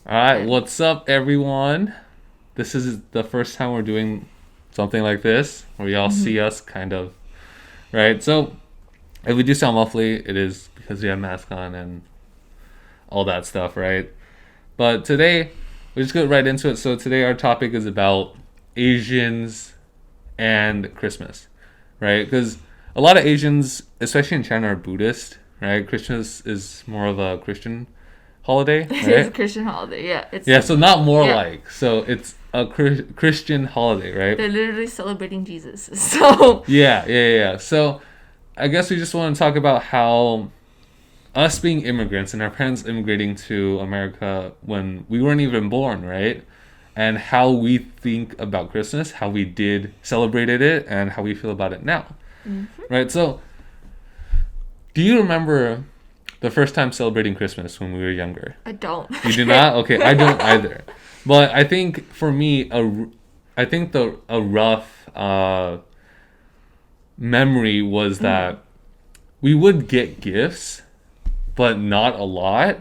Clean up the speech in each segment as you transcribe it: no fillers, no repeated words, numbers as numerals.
All right, And what's up, everyone? This is the first time we're doing something like this, where you all mhm. see us, kind of, right? So, if we do sound muffly, it is because we have masks on and all that stuff, right? But today, we just go right into it. So, today our topic is about Asians and Christmas, right? Because a lot of Asians, especially in China, are Buddhist, right? Christmas is more of a Christian holiday, It is a right? Christian holiday. Yeah, it's Yeah, so not more yeah. like. So it's a Christian holiday, right? They're literally celebrating Jesus. So Yeah. So I guess we just want to talk about how us being immigrants and our parents immigrating to America when we weren't even born, right? And how we think about Christmas, how we did celebrated it, and how we feel about it now, Mhm. right? So, do you remember the first time celebrating Christmas when we were younger? I don't. You do not? Okay, I don't either. But I think for me, I think the a rough memory was Mhm. that we would get gifts, but not a lot,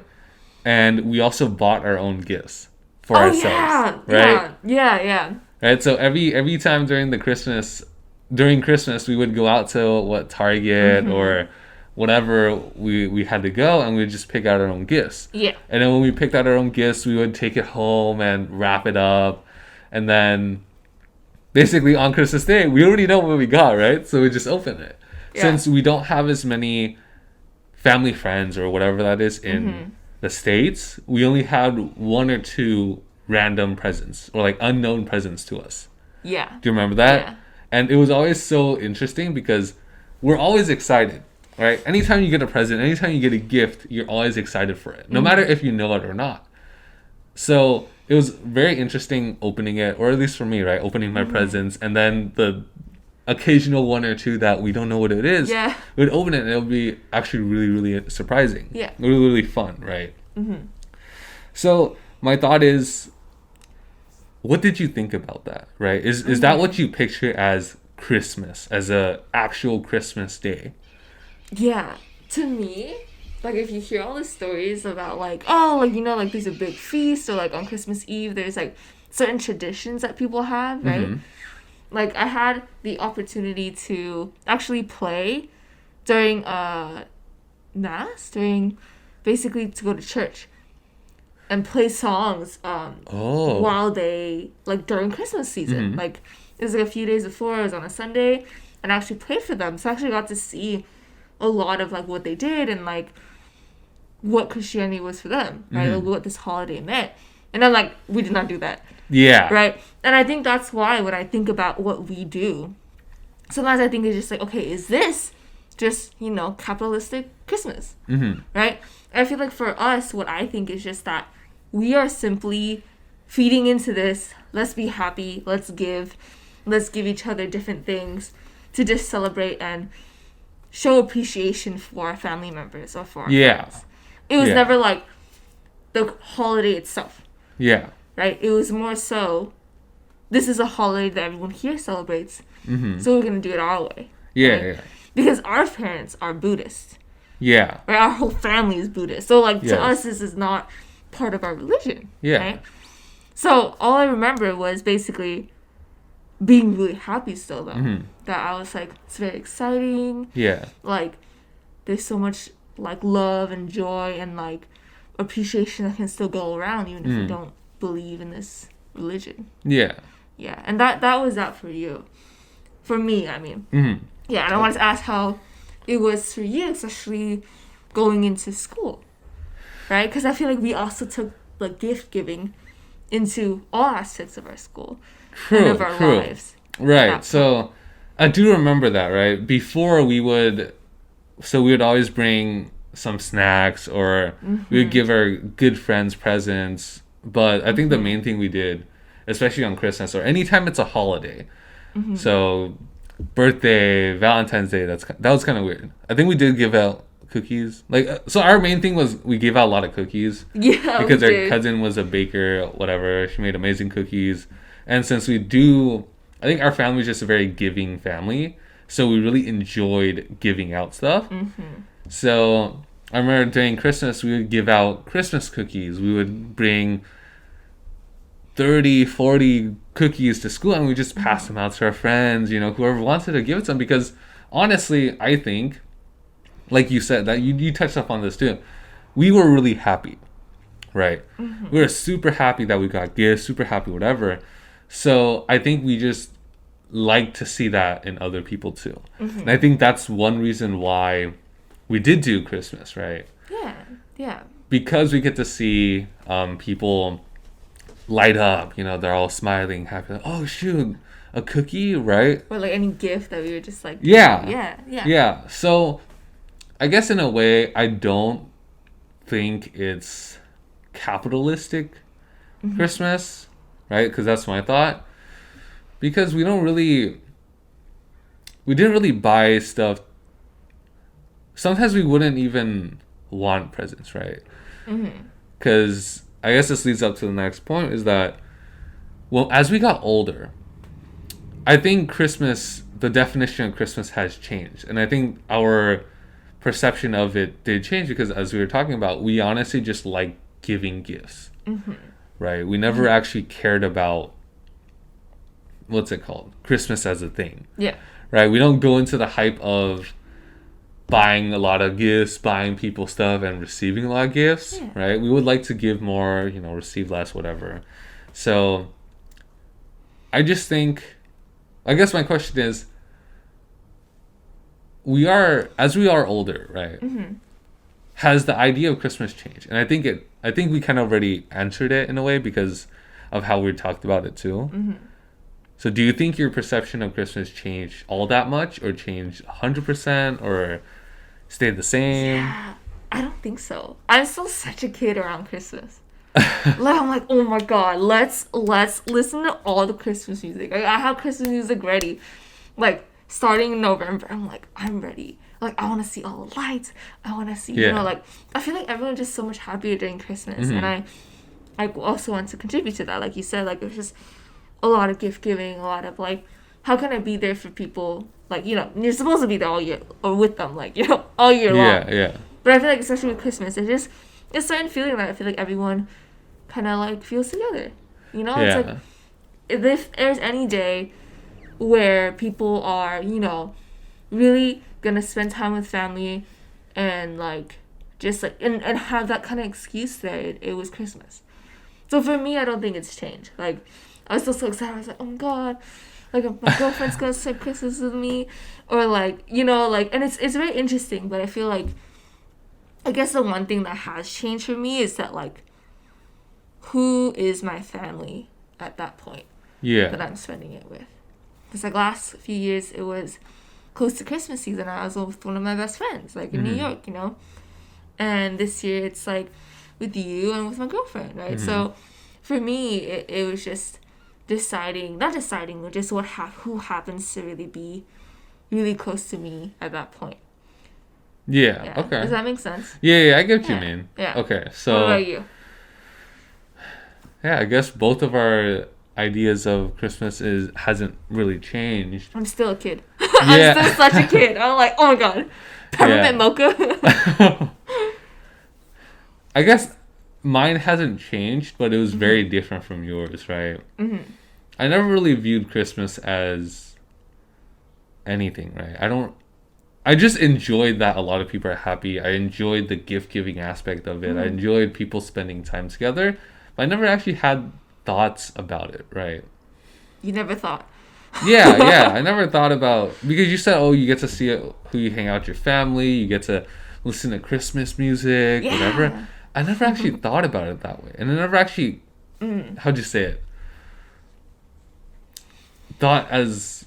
and we also bought our own gifts for Oh ourselves, yeah, right? yeah. Right. So every time during Christmas, we would go out to Target Mhm. or whatever we had to go, and we'd just pick out our own gifts. Yeah. And then when we picked out our own gifts, we would take it home and wrap it up, and then basically on Christmas Day, we already know what we got, right? So we just open it. Yeah. Since we don't have as many family friends or whatever that is in Mhm. the States, we only had one or two random presents or like unknown presents to us. Yeah. Do you remember that? Yeah. And it was always so interesting because we're always excited, right? Anytime you get a present, anytime you get a gift, you're always excited for it, no matter Mhm. if you know it or not. So it was very interesting opening it, or at least for me, right? Opening my Mhm. presents, and then the occasional one or two that we don't know what it is, Yeah. we'd open it and it would be actually really surprising. Yeah. Really fun, right? Mhm. So my thought is, what did you think about that, right? Is that what Mhm. you picture as Christmas, as a actual Christmas day? Yeah. To me, like if you hear all the stories about like, oh, like like there's a big feast or like on Christmas Eve there's like certain traditions that people have, right? Mm-hmm. Like I had the opportunity to actually play during mass, during basically to go to church and play songs Oh. while they like during Christmas season. Mm-hmm. Like it was like a few days before, it was on a Sunday, and I actually played for them. So I actually got to see a lot of like what they did and like what Christianity was for them, right? Like Mm-hmm. what this holiday meant. And I'm like, we did not do that, Yeah. right? And I think that's why when I think about what we do, sometimes I think it's just like, okay, is this just, capitalistic Christmas, Mm-hmm. right? I feel like for us, what I think is just that we are simply feeding into this. Let's be happy. Let's give each other different things to just celebrate and show appreciation for our family members or for our Yeah. friends. It was Yeah. never like the holiday itself, Yeah. right? It was more so this is a holiday that everyone here celebrates, Mm-hmm. so we're gonna do it our way, Yeah. right? Yeah. Because our parents are Buddhist, Yeah. right? Our whole family is Buddhist, so like to us, Yes. this is not part of our religion, Yeah. right? So all I remember was basically being really happy still though. Mm-hmm. That I was like, it's very exciting. Yeah. Like there's so much like love and joy and like appreciation that can still go around even if you Mm. don't believe in this religion. Yeah. Yeah, and that was that for you. For me, I mean. Mm-hmm. Yeah, and I wanted to ask how it was for you, especially going into school, right? Because I feel like we also took like gift giving into all aspects of our school and of our True. lives at Right. that point. So I do remember that, right? Before we would always bring some snacks or we would Mm-hmm. give our good friends presents. But I think the Mm-hmm. main thing we did, especially on Christmas or anytime it's a holiday, Mm-hmm. so birthday, Valentine's Day, that was kind of weird. I think we did give out cookies. Like, so our main thing was we gave out a lot of cookies Yeah, we because our did. cousin was a baker, whatever. She made amazing cookies. And since I think our family is just a very giving family. So we really enjoyed giving out stuff. Mm-hmm. So I remember during Christmas, we would give out Christmas cookies. We would bring 30, 40 cookies to school and we just pass them out to our friends, whoever wanted to give it to them. Because honestly, I think, like you said, that you touched up on this too. We were really happy, right? We were super happy that we got gifts, super happy, whatever. So I think we just like to see that in other people too. And I think that's one reason why we did do Christmas, right? Yeah. Because we get to see people light up, they're all smiling, happy. Like, oh, shoot, a cookie, right? Or like any gift that we were just like... Yeah. So I guess in a way, I don't think it's capitalistic Christmas, right? Because that's my thought. Because we didn't really buy stuff. Sometimes we wouldn't even want presents, right? Because I guess this leads up to the next point is that, well, as we got older, I think Christmas, the definition of Christmas has changed. And I think our perception of it did change because, as we were talking about, we honestly just like giving gifts, right? We never actually cared about, what's it called? Christmas as a thing. Yeah. Right? We don't go into the hype of buying a lot of gifts, buying people stuff, and receiving a lot of gifts, right? We would like to give more, receive less, whatever. So I just think, I guess my question is, as we are older, right? Has the idea of Christmas changed? And I think we kind of already answered it in a way because of how we talked about it too. So do you think your perception of Christmas changed all that much, or changed 100%, or stayed the same? Yeah, I don't think so. I'm still such a kid around Christmas. I'm like, oh my god, let's listen to all the Christmas music. Like, I have Christmas music ready. Like, starting in November, I'm like, I'm ready. Like, I want to see all the lights. I want to see, I feel like everyone's just so much happier during Christmas. And I also want to contribute to that. Like you said, like, it's just a lot of gift giving, a lot of, like, how can I be there for people? Like, you're supposed to be there all year, or with them, like, all year long. Yeah. But I feel like, especially with Christmas, it's a certain feeling that I feel like everyone kind of, like, feels together. It's like, if there's any day where people are, really gonna spend time with family and, like, just, like, and have that kind of excuse there, it was Christmas. So for me, I don't think it's changed. Like, I was still so excited. I was like, oh my god, like, my girlfriend's gonna spend Christmas with me, or like, and it's very interesting. But I feel like, I guess the one thing that has changed for me is that, like, who is my family at that point? That I'm spending it with. Because, like, last few years it was close to Christmas season. I was with one of my best friends, like, in New York, and this year it's like with you and with my girlfriend, right? So for me, it was just not deciding, but just who happens to really be really close to me at that point. Yeah. Okay. Does that make sense? Yeah, I get what you mean. Yeah. Okay, so what about you? Yeah, I guess both of our ideas of Christmas hasn't really changed. I'm still a kid. I'm still such a kid. I'm like, oh my god, peppermint mocha. I guess mine hasn't changed, but it was very different from yours, right? I never really viewed Christmas as anything, right? I just enjoyed that a lot of people are happy. I enjoyed the gift-giving aspect of it. I enjoyed people spending time together. But I never actually had thoughts about it, right? You never thought. Yeah. I never thought about... Because you said, you get to see who you hang out with your family. You get to listen to Christmas music, whatever. I never actually thought about it that way. And I never actually... How'd you say it? Thought as...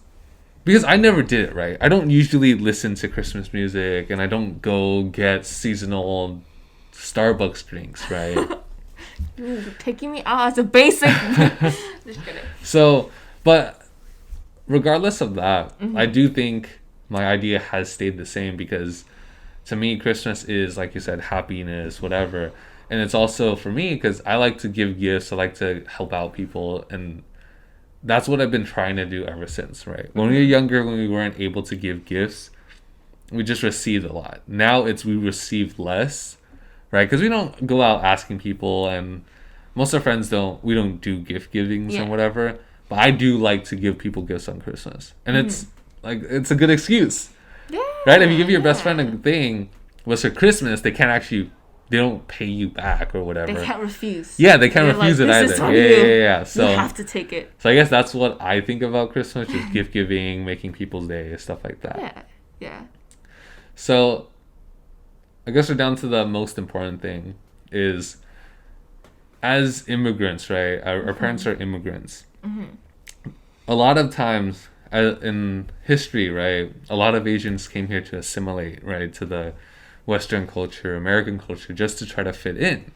Because I never did it, right? I don't usually listen to Christmas music, and I don't go get seasonal Starbucks drinks, right? You're taking me out as a basic. Just kidding. So, but regardless of that, I do think my idea has stayed the same because to me, Christmas is, like you said, happiness, whatever. And it's also for me because I like to give gifts. I like to help out people, and that's what I've been trying to do ever since, right? When we were younger, when we weren't able to give gifts, we just received a lot. Now it's we receive less, right? Because we don't go out asking people, and most of our friends don't. We don't do gift givings and whatever. But I do like to give people gifts on Christmas, and it's like it's a good excuse, right? If you give your best friend a thing, was for Christmas, they don't pay you back or whatever. They can't refuse. Yeah, they can't refuse it either. Yeah. So you have to take it. So I guess that's what I think about Christmas: just gift giving, making people's day, stuff like that. Yeah. So I guess we're down to the most important thing is as immigrants, right? Our parents are immigrants. A lot of times in history, right, a lot of Asians came here to assimilate, right, to the Western culture, American culture, just to try to fit in.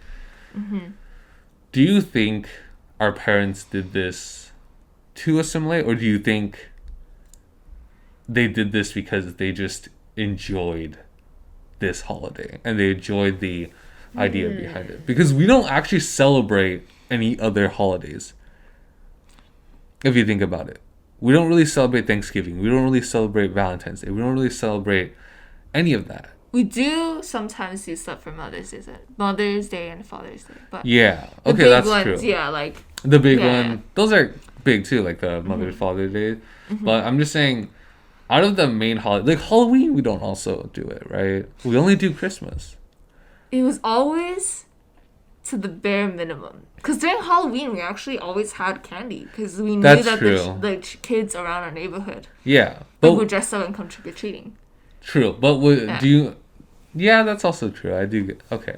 Do you think our parents did this to assimilate, or do you think they did this because they just enjoyed this holiday and they enjoyed the idea behind it? Because we don't actually celebrate any other holidays. If you think about it, we don't really celebrate Thanksgiving. We don't really celebrate Valentine's Day. We don't really celebrate any of that. We do sometimes do stuff for Mother's Day and Father's Day, but okay, that's ones, true. Yeah, like the big one. Those are big too, like the Mother's Father's Day. But I'm just saying, out of the main holiday, like Halloween, we don't also do it, right? We only do Christmas. It was always to the bare minimum. Because during Halloween, we actually always had candy. Because we knew that the kids around our neighborhood would dress up and come trick-or-treating. True. But do you... Yeah, that's also true. I do... Okay.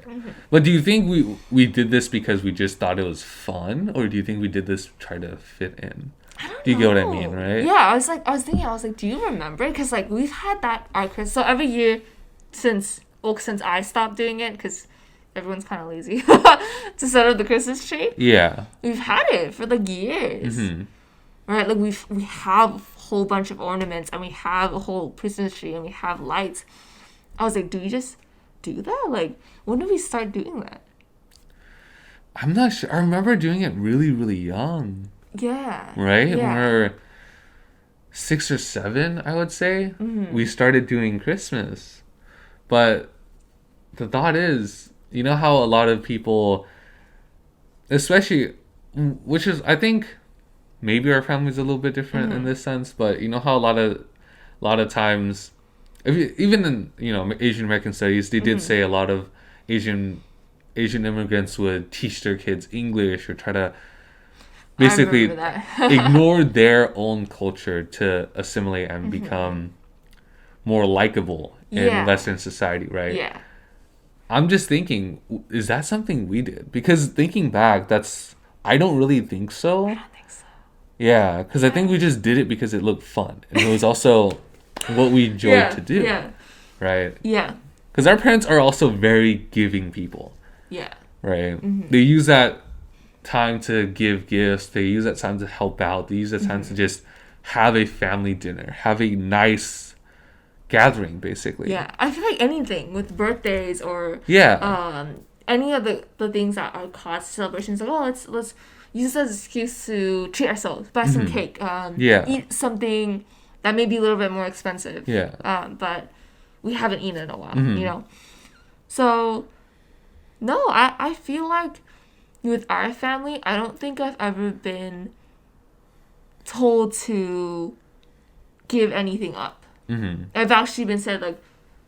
But do you think we did this because we just thought it was fun? Or do you think we did this to try to fit in? I don't know. Do you get what I mean, right? Yeah, I was thinking, do you remember? Because, like, we've had that art Christmas. So every year since I stopped doing it, because everyone's kind of lazy to set up the Christmas tree. Yeah. We've had it for, like, years. Right? Like, we have a whole bunch of ornaments, and we have a whole Christmas tree, and we have lights. I was like, do we just do that? Like, when did we start doing that? I'm not sure. I remember doing it really, really young. Yeah. Right? Yeah. When we were 6 or 7, I would say, we started doing Christmas. But the thought is, you know how a lot of people, especially, which is, I think, maybe our family's a little bit different in this sense, but you know how a lot of times, even in, you know, Asian American studies, they did say a lot of Asian immigrants would teach their kids English or try to basically ignore their own culture to assimilate and become more likable in Western society, right? Yeah. I'm just thinking, is that something we did? Because thinking back, I don't really think so. I don't think so. Yeah, because I think we just did it because it looked fun. And it was also what we enjoyed to do. Yeah. Right? Yeah. Because our parents are also very giving people. Yeah. Right? They use that time to give gifts. They use that time to help out. They use that time to just have a family dinner, have a nice gathering, basically. Yeah, I feel like anything with birthdays or any of the things that are caused celebrations, like, oh, let's use this as an excuse to treat ourselves, buy some cake, eat something that may be a little bit more expensive, but we haven't eaten in a while, you know. So no, I feel like with our family, I don't think I've ever been told to give anything up. I've actually been said, like,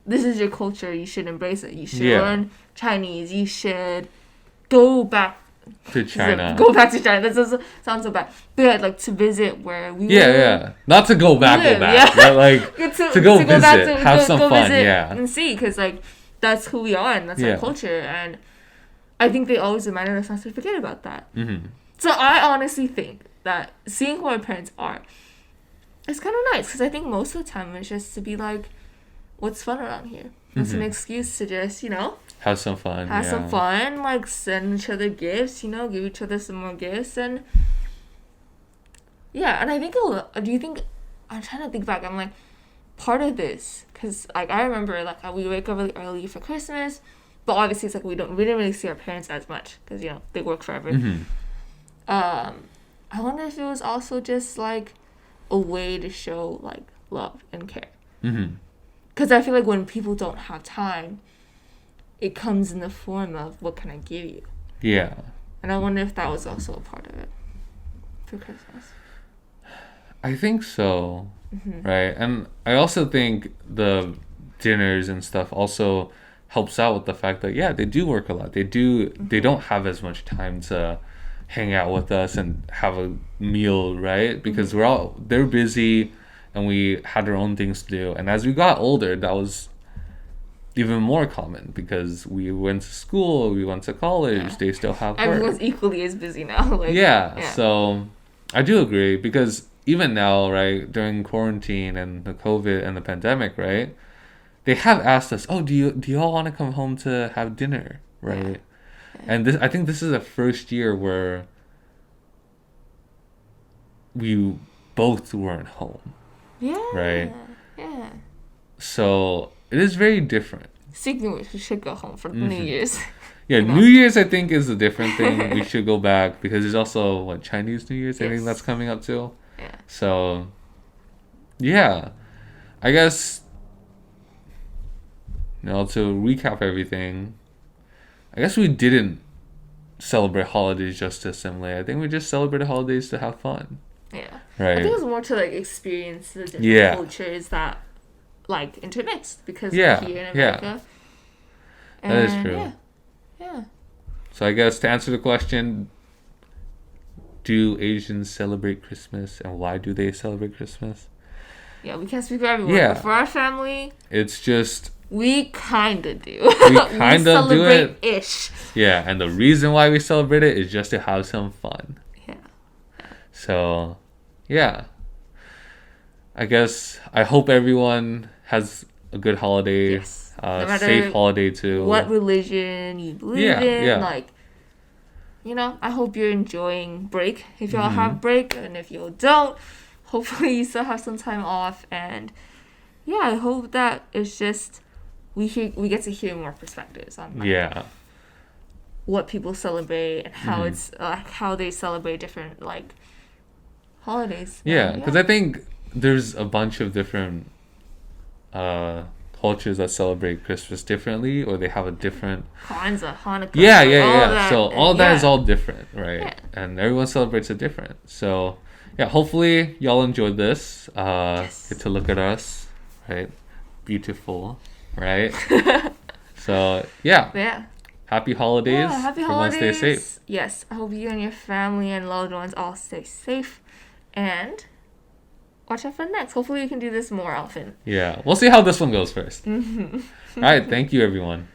this is your culture, you should embrace it. You should learn Chinese. You should go back to China. That sounds so bad. But like to visit where we not to go back, but like to go visit, have some fun, and see, because like that's who we are and that's our culture, and I think they always reminded us not to forget about that. So I honestly think that seeing who our parents are, it's kind of nice, because I think most of the time it's just to be like, what's fun around here? It's an excuse to just, you know, have some fun, like send each other gifts, you know, give each other some more gifts, and and I think I'm trying to think back, I'm like, part of this, because like I remember like we wake up really early for Christmas, but obviously it's like we didn't really see our parents as much, because, you know, they work forever. I wonder if it was also just like a way to show like love and care. Because I feel like when people don't have time, it comes in the form of, what can I give you? Yeah. And I wonder if that was also a part of it for Christmas. I think so. Right. And I also think the dinners and stuff also helps out with the fact that, yeah, they do work a lot. They don't have as much time to hang out with us and have a meal, right? Because they're busy and we had our own things to do. And as we got older, that was even more common because we went to school, we went to college, they still have work. Everyone's equally as busy now. Like, so I do agree because even now, right, during quarantine and the COVID and the pandemic, right, they have asked us, oh, do you all want to come home to have dinner, right? And I think this is the first year where we both weren't home. Yeah. Right? Yeah. So it is very different. Speaking of which, we should go home for New Year's. Yeah, New Year's I think is a different thing. We should go back because there's also Chinese New Year's I think that's coming up too. Yeah. So yeah. I guess to recap everything, I guess we didn't celebrate holidays just to assimilate. I think we just celebrated holidays to have fun. Yeah. Right. I think it was more to experience the different cultures that intermixed because we're here in America. And, that is true. Yeah. So I guess to answer the question, do Asians celebrate Christmas and why do they celebrate Christmas? Yeah, we can't speak for everyone. Yeah. But for our family, it's just we kind of do. We kind of do it. Ish. Yeah, and the reason why we celebrate it is just to have some fun. Yeah. So, yeah. I guess I hope everyone has a good holiday. Yes. No safe holiday too. What religion you believe in. I hope you're enjoying break. If y'all have break, and if you don't, hopefully you still have some time off. And yeah, I hope that it's just we get to hear more perspectives on what people celebrate and how it's how they celebrate different holidays. Yeah, because I think there's a bunch of different cultures that celebrate Christmas differently, or they have a different Kwanzaa, Hanukkah. Yeah. So all that is all different, right? Yeah. And everyone celebrates it different. So yeah, hopefully y'all enjoyed this. Get to look at us, right? Beautiful, right? So yeah. Happy holidays. Yeah, happy holidays. Everyone stay safe. Yes, I hope you and your family and loved ones all stay safe, and watch out for next. Hopefully we can do this more often. Yeah, we'll see how this one goes first. All right, thank you everyone.